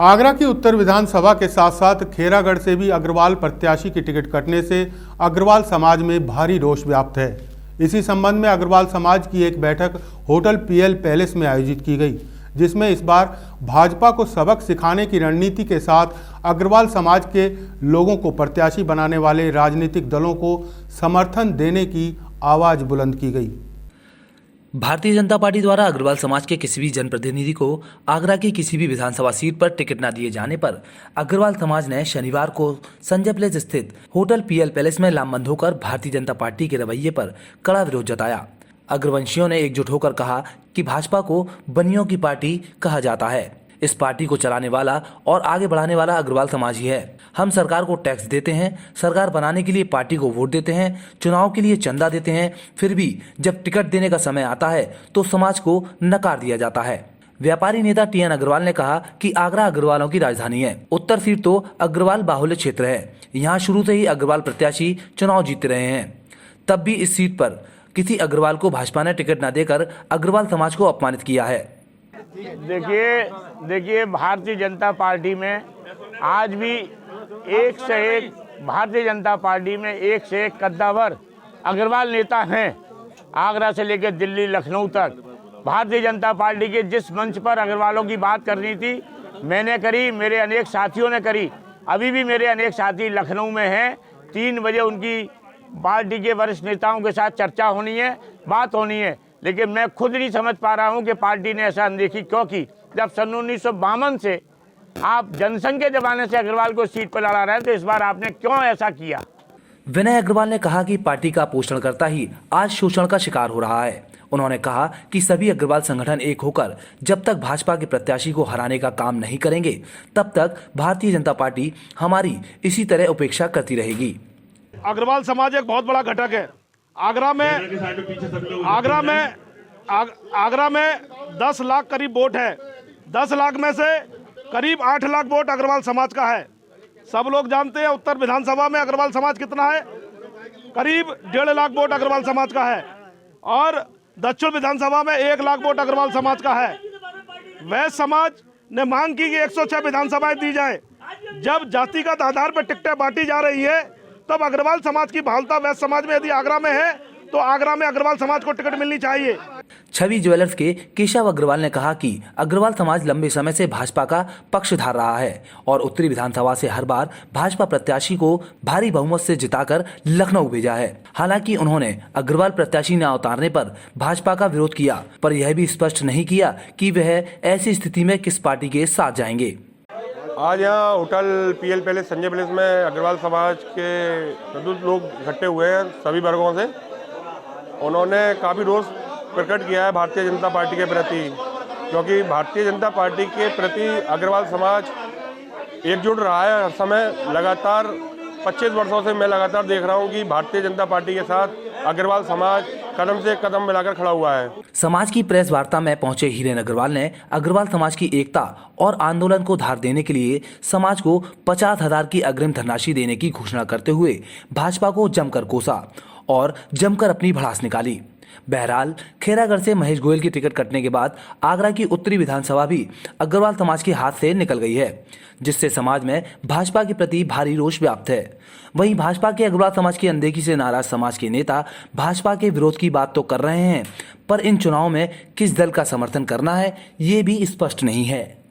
आगरा की उत्तर विधानसभा के साथ साथ खेरागढ़ से भी अग्रवाल प्रत्याशी की टिकट कटने से अग्रवाल समाज में भारी रोष व्याप्त है। इसी संबंध में अग्रवाल समाज की एक बैठक होटल पीएल पैलेस में आयोजित की गई, जिसमें इस बार भाजपा को सबक सिखाने की रणनीति के साथ अग्रवाल समाज के लोगों को प्रत्याशी बनाने वाले राजनीतिक दलों को समर्थन देने की आवाज बुलंद की गई। भारतीय जनता पार्टी द्वारा अग्रवाल समाज के किसी भी जनप्रतिनिधि को आगरा की किसी भी विधानसभा सीट पर टिकट न दिए जाने पर अग्रवाल समाज ने शनिवार को संजय प्लेस स्थित होटल पीएल पैलेस में लामबंद होकर भारतीय जनता पार्टी के रवैये पर कड़ा विरोध जताया। अग्रवंशियों ने एकजुट होकर कहा कि भाजपा को बनियों की पार्टी कहा जाता है। इस पार्टी को चलाने वाला और आगे बढ़ाने वाला अग्रवाल समाज ही है। हम सरकार को टैक्स देते हैं, सरकार बनाने के लिए पार्टी को वोट देते हैं, चुनाव के लिए चंदा देते हैं, फिर भी जब टिकट देने का समय आता है तो समाज को नकार दिया जाता है। व्यापारी नेता टीएन अग्रवाल ने कहा कि आगरा अग्रवालों की राजधानी है। उत्तर सीट तो अग्रवाल बाहुल्य क्षेत्र है। यहाँ शुरू से ही अग्रवाल प्रत्याशी चुनाव जीतते रहे हैं। तब भी इस सीट पर किसी अग्रवाल को भाजपा ने टिकट न देकर अग्रवाल समाज को अपमानित किया है। देखिए भारतीय जनता पार्टी में आज भी एक से एक भारतीय जनता पार्टी में एक से एक कद्दावर अग्रवाल नेता हैं। आगरा से लेकर दिल्ली लखनऊ तक भारतीय जनता पार्टी के जिस मंच पर अग्रवालों की बात करनी थी मैंने करी, मेरे अनेक साथियों ने करी। अभी भी मेरे अनेक साथी लखनऊ में हैं। 3 बजे उनकी पार्टी के वरिष्ठ नेताओं के साथ चर्चा होनी है, बात होनी है, लेकिन मैं खुद नहीं समझ पा रहा हूं कि पार्टी ने ऐसा अनदेखी क्यों की। जब सन 1952 से आप जनसंघ के जमाने से अग्रवाल को सीट पर लड़ा रहे हैं, तो इस बार आपने क्यों ऐसा किया। विनय अग्रवाल ने कहा कि पार्टी का पोषणकर्ता ही आज शोषण का शिकार हो रहा है। उन्होंने कहा कि सभी अग्रवाल संगठन एक होकर जब तक भाजपा के प्रत्याशी को हराने का काम नहीं करेंगे, तब तक भारतीय जनता पार्टी हमारी इसी तरह उपेक्षा करती रहेगी। अग्रवाल समाज एक बहुत बड़ा घटक है। आगरा में 10 लाख करीब वोट है। 10 लाख में से करीब 8 लाख वोट अग्रवाल समाज का है। सब लोग जानते हैं उत्तर विधानसभा में अग्रवाल समाज कितना है, करीब 1.5 लाख वोट अग्रवाल समाज का है, और दक्षिण विधानसभा में 1 लाख वोट अग्रवाल समाज का है। वैश्य समाज ने मांग की कि 106 विधानसभाएं दी जाए। जब जातिगत आधार पर टिकटें बांटी जा रही है, तब अग्रवाल समाज की भावना वैश्य समाज में यदि आगरा में है तो आगरा में अग्रवाल समाज को टिकट मिलनी चाहिए। छवि ज्वेलर्स के केशव अग्रवाल ने कहा कि अग्रवाल समाज लंबे समय से भाजपा का पक्षधार रहा है और उत्तरी विधानसभा से हर बार भाजपा प्रत्याशी को भारी बहुमत से जिताकर लखनऊ भेजा है। हालांकि उन्होंने अग्रवाल प्रत्याशी न उतारने पर भाजपा का विरोध किया, पर यह भी स्पष्ट नहीं किया कि वह ऐसी स्थिति में किस पार्टी के साथ जाएंगे। आज यहाँ hotel PL palace Sanjay place में अग्रवाल समाज के सदस्य लोग इकट्ठे हुए हैं सभी वर्गों से। उन्होंने काफ़ी रोष प्रकट किया है भारतीय जनता पार्टी के प्रति, क्योंकि भारतीय जनता पार्टी के प्रति अग्रवाल समाज एकजुट रहा है हर समय। लगातार 25 वर्षों से मैं लगातार देख रहा हूँ कि भारतीय जनता पार्टी के साथ अग्रवाल समाज कदम से कदम मिलाकर खड़ा हुआ है। समाज की प्रेस वार्ता में पहुंचे हीरेन अग्रवाल ने अग्रवाल समाज की एकता और आंदोलन को धार देने के लिए समाज को 50,000 की अग्रिम धनराशि देने की घोषणा करते हुए भाजपा को जमकर कोसा और जमकर अपनी भड़ास निकाली। बहरहाल खेरागढ़ से महेश गोयल की टिकट कटने के बाद आगरा की उत्तरी विधानसभा भी अग्रवाल समाज के हाथ से निकल गई है, जिससे समाज में भाजपा के प्रति भारी रोष व्याप्त है। वहीं भाजपा के अग्रवाल समाज की अनदेखी से नाराज समाज के नेता भाजपा के विरोध की बात तो कर रहे हैं, पर इन चुनावों में किस दल का समर्थन करना है ये भी स्पष्ट नहीं है।